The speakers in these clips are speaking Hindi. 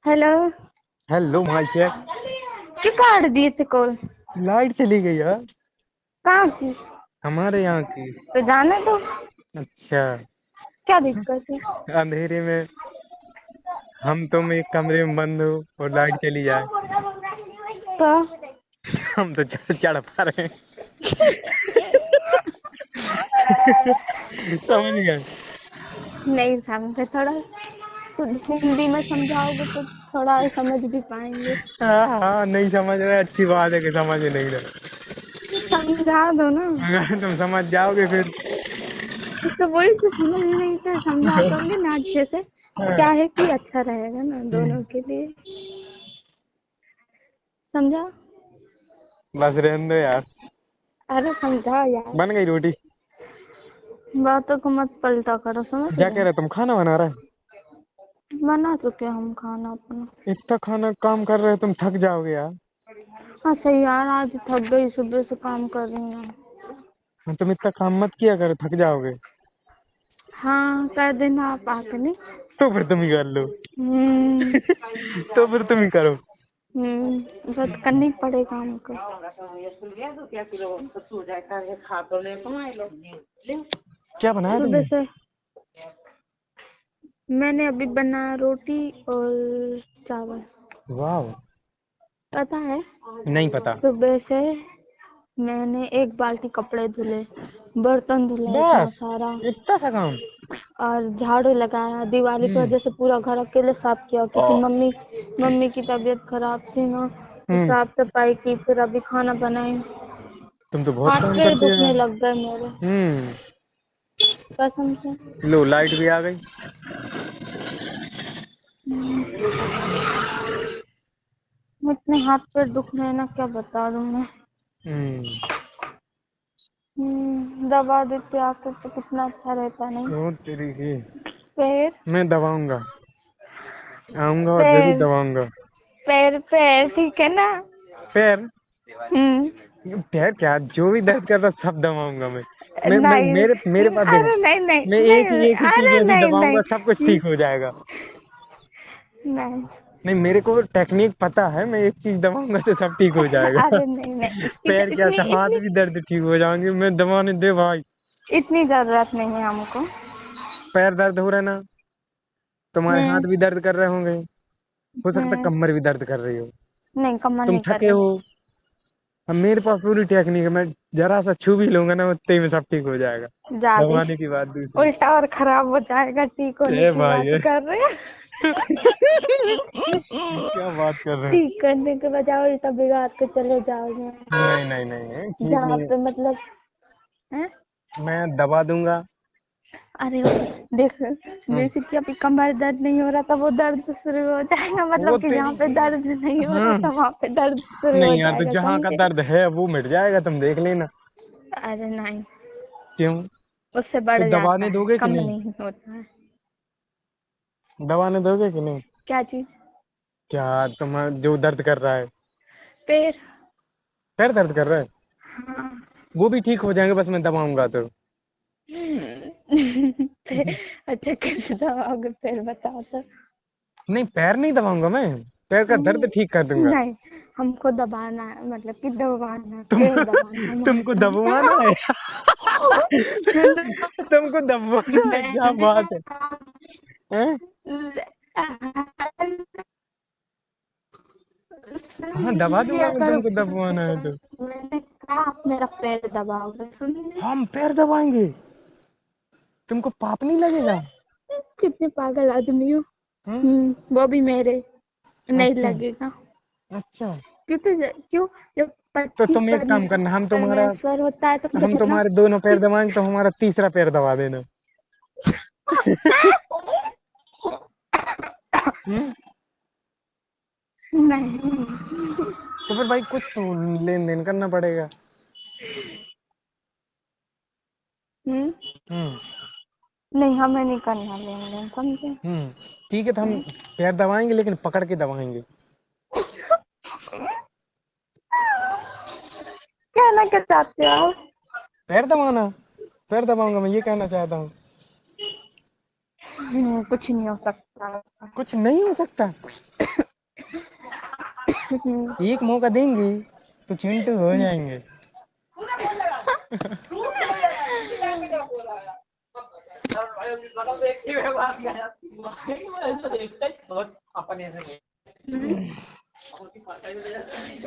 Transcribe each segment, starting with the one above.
हेलो। Hello mic check. क्यों काट दिए थे कॉल? लाइट चली गई यार, कहाँ की? हमारे यहाँ की। तो जाने दो, अच्छा। क्या दिक्कत है? अंधेरे में हम तुम एक कमरे में बंद हो और लाइट चली जाए तो हम तो चढ़ चढ़ पा रहे हैं। समझ गए। नहीं समझे, थोड़ा शुद्ध हिंदी में समझाओगे तो थोड़ा समझ भी पाएंगे। हाँ हाँ, नहीं समझ रहे, अच्छी बात है कि समझ नहीं रहे। समझा दो ना। अगर तुम समझ जाओगे फिर। तो वही तो, समझ नहीं तो समझा दोगे ना अच्छे से, हाँ। क्या है कि अच्छा रहेगा ना दोनों के लिए। समझा? बस रहने दो यार। अरे समझा यार। बन गई रोटी? बातों को मत पलटा करो, समझ क्या कह गए? रहे तुम, खाना बना रहे? बना चुके हम खाना अपना। इतना खाना काम कर रहे हो, तुम थक जाओगे यार। हाँ सही यार, आज थक गई, सुबह से काम कर रही हूँ। तुम इतना काम मत किया करो, थक जाओगे। हाँ कर देना आप आके। नहीं। तो फिर तुम ही कर लो। हम्म। तो फिर तुम ही करो। बस करना ही पड़ेगा हमको। क्या बनाया सुबह तुमने? से मैंने अभी बनाया रोटी और चावल। वाह। पता है, नहीं पता। सुबह से मैंने एक बाल्टी कपड़े धुले, बर्तन धुला इतना बस सारा, इतना सा काम? और झाड़ू लगाया। दिवाली की हम्म। वजह से पूरा घर अकेले साफ किया, क्योंकि मम्मी की तबीयत खराब थी ना, तो हम्म। साफ सफाई की। फिर अभी खाना बनाई। तुम तो बहुत हाथ काम पैर करती हो दुखने यार। लग गए मेरे, हम्म। कसम से। लो लाइट भी आ गई। इतने हाथ पैर दुख रहे हैं ना, क्या बता दूं मैं। हम्म। दबा देते आके तो कितना अच्छा रहता। नहीं। ओ तेरी की। पैर मैं दबाऊंगा, आऊंगा और जरूर पैर दबाऊंगा। पैर पैर ठीक है ना? पैर? हम्म। पैर क्या, जो भी दर्द कर रहा सब दबाऊंगा मैं। मैं नहीं। मेरे मेरे पास देखो। अरे नहीं नहीं मैं नहीं, एक ही चीज अरे ऐसी नहीं दबाऊंगा, सब कुछ नहीं ठीक हो जाएगा। नहीं। नहीं, मेरे को टेक्निक पता है, मैं एक चीज दबाऊंगा तो सब ठीक हो जाएगा। अरे नहीं नहीं, इसकी पैर क्या, इतनी से हाथ इतनी भी दर्द ठीक हो जाएंगे, मैं दबाने दे भाई। इतनी जरूरत नहीं है हमको। पैर दर्द हो रहा है ना, तुम्हारे हाथ हम्म। भी दर्द कर रहे होंगे। हो सकता है हम्म। कमर भी दर्द कर रही हो। नहीं, कमर तुम नहीं कर थके रही। हो। अब मेरे पास पूरी टेक्निक है, मैं जरा सा छू भी लूंगा ना, उतने ही में सब ठीक हो जाएगा। ज्यादा दबाने की बात दूसरी। उल्टा और खराब हो जाएगा, ठीक होने ए की भाई बात ए। कर रहे हैं। क्या बात कर रहे हो? ठीक करने के बजाय उल्टा बिगाड़ के चले जाओगे। नहीं नहीं नहीं नहीं, ठीक जहाँ नहीं है। पे मतलब है। मैं दबा दूंगा। अरे देख, हम्म। जैसे कि अभी कमर दर्द नहीं हो रहा था, वो दर्द शुरू हो जाएगा। वो मतलब कि जहाँ तेरी पे की। दर्द नहीं हो रहा हाँ। था वहाँ पे दर्द शुरू हो नहीं यार, तो जाएगा, जहाँ का समझे? दर्द है वो मिट जाएगा, तुम देख लेना। अरे नहीं, क्यों? उससे तो बढ़ जाता दबाने है, दोगे कि कम नहीं? नहीं होता है। दबाने दोगे कि नहीं? क्या चीज? क्या? तुम जो दर्द कर रहा है। पैर। पैर दर्द कर रहा है? हाँ। वो भी ठीक हो जाएंगे, बस मैं दबाऊंगा तो। अच्छा कैसे दबाओगे पैर, बताओ तो। नहीं, पैर नहीं दबाऊंगा मैं। पैर का दर्द ठीक कर दूंगा। नहीं, हमको दबाना है, मतलब कि दबाना, तुम पैर दबाना हमारा तुमको काम दबवाना है। तुमको दबवाना है, क्या मैंने बात है? हैं? हाँ, दबा सुनिए, दूंगा मैं, अगर तुमको दबवाना है तो। मैंने कहा आप मेरा पैर दबाओगे, सुनिए। हम पैर दबाएंगे? तुमको पाप नहीं लगेगा? कितने पागल आदमी हो। हैं? वो भी मेरे, नहीं अच्छा। लगेगा। अच्छा। क्यों? जब तो पति तुम एक काम करना, परमेश्वर होता है तो हम जब ना। तुम्हारे दोनों पैर दबाएंगे तो हमारा तीसरा पैर दबा देना। हम्म। नहीं। तो फिर भाई कुछ तो लेन देन करना पड़ेगा। हम्म। हम्म। नहीं, हमें नहीं करना लेन देन, समझे? हम्म। ठीक है, तो हम पैर दबाएंगे लेकिन पकड़ के दबाएंगे। कहना क्या चाहते हो आप? पैर दबाना। पैर दबाऊंगा, मैं ये कहना चाहता हूँ। कुछ नहीं हो सकता। कुछ नहीं हो सकता। एक मौका देंगे तो चिंटू हो जाएंगे।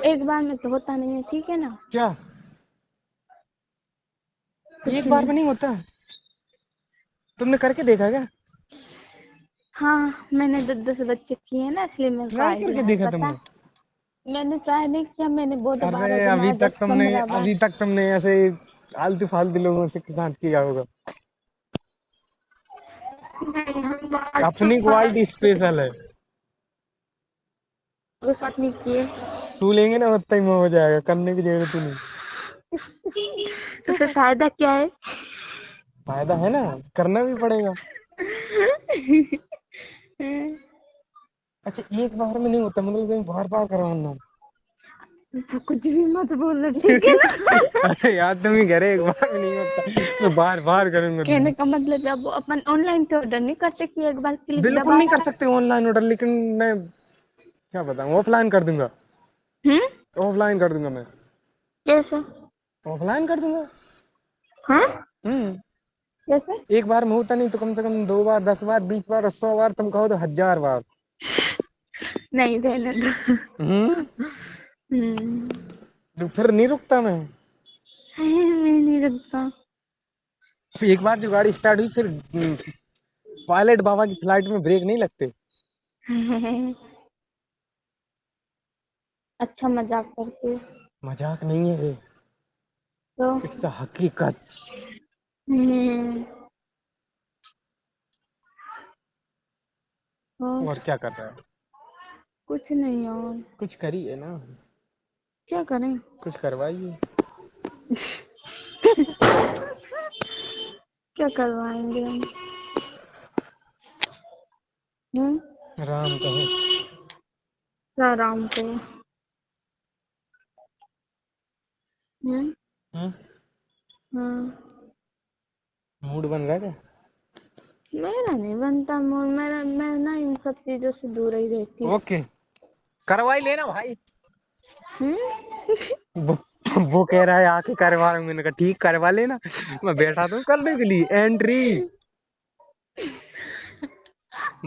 एक बार में तो होता नहीं है, ठीक है ना। क्या कुछ एक बार में नहीं। नहीं होता? तुमने करके देखा क्या? हाँ, मैंने 10-10 बच्चे किए ना, इसलिए मेरे को ट्राई आइडिया करके है, देखा पता तुमने? है। मैंने ट्राई नहीं किया, मैंने बहुत बार अरे आजमाया, 10-15 बार। अभी तक तुमने ऐसे आलतू फालतू लोगों से के साथ किया होगा। नहीं, हम अच्छा अपनी क्वालिटी स्पेशल है। के साथ नहीं किए। छू लेंगे ना उतना ही हो जाएगा, करने की जरूरत ही नहीं। तो फिर फायदा क्या है? फायदा है ना, करना भी पड़ेगा। अच्छा एक बार में नहीं होता, मतलब तुम्हें बार बार करवाना। तो कुछ भी मत बोलना, ठीक है ना। अरे यार तुम ही कह रहे एक बार में नहीं होता, मैं बार बार करूंगा। कहने का मतलब है, अब अपन ऑनलाइन तो ऑर्डर नहीं कर सकते, एक बार क्लिक बिल्कुल नहीं कर दबाया। सकते ऑनलाइन ऑर्डर, लेकिन मैं क्या बताऊं, ऑफलाइन कर दूंगा। हम्म। ऑफलाइन कर दूंगा मैं। कैसे? ऑफलाइन कर दूंगा। हाँ। हम्म। कैसे? एक बार में होता नहीं तो कम से कम 2 बार, 10 बार, 20 बार और 100 बार, तुम कहो तो 1000 बार। नहीं, रहने दो। हम्म। हम्म। तो फिर नहीं रुकता मैं। मैं नहीं रखता। फिर एक बार जो गाड़ी स्टार्ट हुई फिर पायलट बाबा की फ्लाइट में ब्रेक नहीं लगते। अच्छा, मजाक करते हो। मजाक नहीं है ये, तो इट्स हकीकत। हम्म। और और क्या कर रहा है? कुछ नहीं। और कुछ करिए ना, क्या करें? कुछ करवाइए। क्या करवाएंगे हम? हम्म। राम कहो। क्या राम को? हम्म। हम्म। हाँ। मूड बन रहा है क्या? मेरा नहीं बनता मूड, मैं ना इन सब चीजों से दूर ही रहती हूँ। ओके, करवाई लेना भाई। हम्म। वो, वो कह रहा है आके करवा रहा हूँ, मैंने कहा ठीक करवा लेना। मैं बैठा था करने के लिए एंट्री।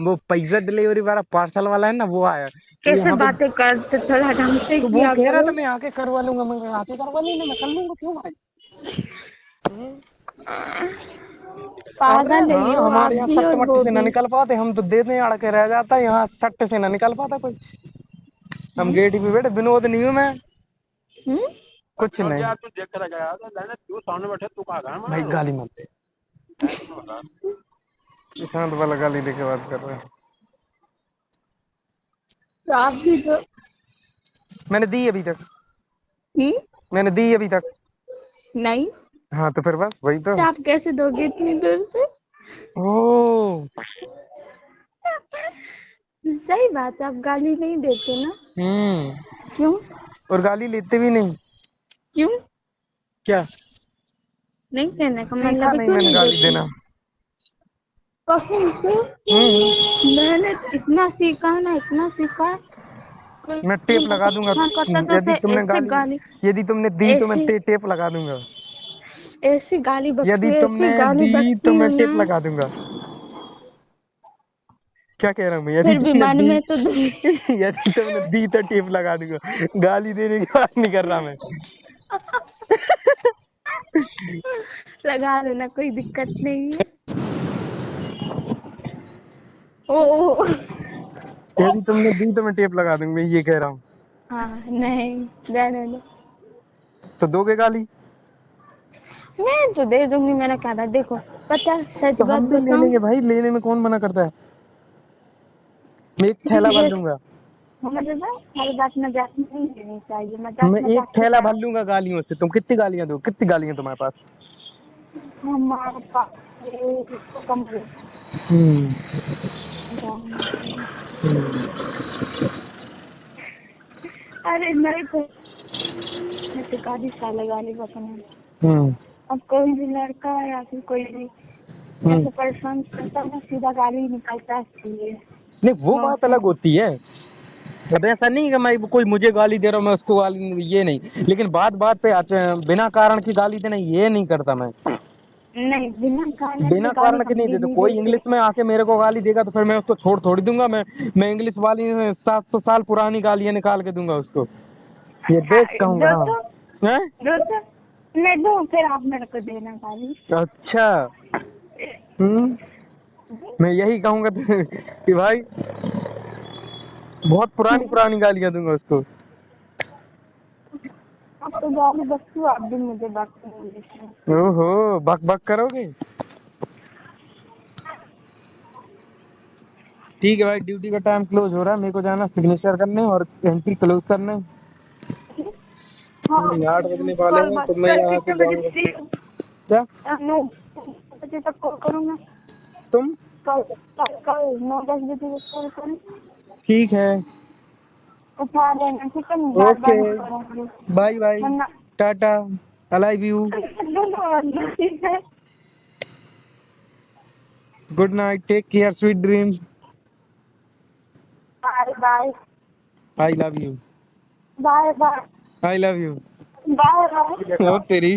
वो पैसा डिलीवरी वाला पार्सल वाला है ना, वो आया तो कैसे यहाँ पे। बातें करते, थोड़ा ढंग से तो वो किया कह रहा था करो। मैं आके करवा लूंगा, मैं कहा, आके करवा लेना, मैं कर लूंगा, क्यों भाई। हम्म। अरे पागल है हाँ, यो, आप हमारे यहाँ भी सट्टे और मट्टे वो से ना भी। निकल पाते, हम तो देने अड़ के रह जाता है, यहाँ सट्टे से ना निकल पाता कोई। हम हम्म। गेट पे बैठे, विनोद नहीं हूँ मैं। हम्म। कुछ नहीं यार, तू देख कर गया था लेने, तू सामने बैठे, तू कहाँ गया भाई, गाली मत दे। शांत वाला गाली देके बात कर रहा है। तो आप भी तो। मैंने दी अभी तक, हम्म। मैंने दी अभी तक। नहीं, हाँ तो फिर बस वही तो। तो आप कैसे दोगे इतनी दूर से? ओ। सही बात है, आप गाली नहीं देते ना। हम्म। क्यों? और गाली लेते भी नहीं। क्यों क्या? नहीं कहने का सीखा मतलब है, नहीं क्यों मैंने नहीं गाली देते? देना। कसम से। हम्म। मैंने इतना सीखा है ना, इतना सीखा है। कोई मैं भी टेप मेरे लगा को दूंगा, परेशान करता तो यदि उसे तुमने ऐसे गाली, गाली, यदि तुमने दी तो मैं ऐसे टेप लगा दूंगा। ऐसे गाली यदि बकती, ऐसे तुमने गाली दी तो बकती मैं हूँ ना। टेप लगा दूंगा। क्या कह रहा हूँ मैं, यदि फिर भी तुमने मन दी, में तो दूंगी। यदि तुमने दी तो टेप लगा दूंगा। गाली देने की बात नहीं कर रहा मैं। लगा देना, कोई दिक्कत नहीं है। ओ। यदि तुमने दी तो मैं टेप लगा दूंगा, मैं ये कह रहा हूँ। हाँ, नहीं, रहने दो। तो दोगे गाली? मैं तो दे दूंगी, मेरा क्या बात, देखो। पता है, सच तो बात हम भी ले बताऊं। लेंगे भाई, लेने में कौन मना करता है। मैं एक थैला भर जैसे लूंगा। हमारे पास हर बात मजाक में नहीं लेनी चाहिए, मजाक मैं एक मजाक की थैला भर तरह। लूंगा गालियों से, तुम कितनी गालियां दो, कितनी गालियां तुम्हारे पास? हमारे पास इसको कमरे। हम्म। अरे मेरे को गाली साले गाली पसंद है। हम्म। अब कोई भी लड़का है या फिर कोई भी ऐसे परेशान करता है, सीधा गाली निकालता है इसलिए। नहीं वो हाँ बात अलग होती है। अब ऐसा नहीं कि मैं कोई मुझे गाली दे रहा हूँ मैं उसको गाली ये नहीं, लेकिन बात बात पे बिना कारण की गाली देना ये नहीं करता मैं। नहीं, बिना कारण बिना के गाली कारण के हम नहीं भी देते। नहीं कोई देते। इंग्लिश में आके मेरे को गाली देगा तो फिर मैं उसको छोड़ थोड़ी दूंगा। मैं इंग्लिश वाली 700 साल पुरानी गालियां निकाल के दूंगा उसको। ये देख कहूंगा। दो हाँ। तो हैं? दो तो मैं दूं, फिर आप मेरे को देना गाली। अच्छा। हम्म। मैं यही कहूंगा कि भाई बहुत पुरानी पुरानी गालियां दूंगा उसको। अब तो गाली बकती हूँ, आप भी मुझे बकते हैं इंग्लिश में। ओहो, बक बक करोगे। ठीक है भाई, ड्यूटी का टाइम क्लोज हो रहा है, मेरे को जाना सिग्नेचर करने और एंट्री क्लोज करने। हाँ, 8 बजने वाले कल हैं बात तो मैं कर यहाँ से कितने बजे जाऊंगा। फ्री? क्या? 9 बजे तक कॉल करूँगा। तुम? कल कल कल 9-10 बजे तक कॉल करूँ। ठीक है। उठा लेना, ठीक है, बार ओके। बार नहीं करूँगी बाय बाय। वरना। टाटा। I love you. ठीक है। Good night, take care, sweet dreams. Bye bye. I love you. Bye bye. I love you. Bye bye. ओ तेरी।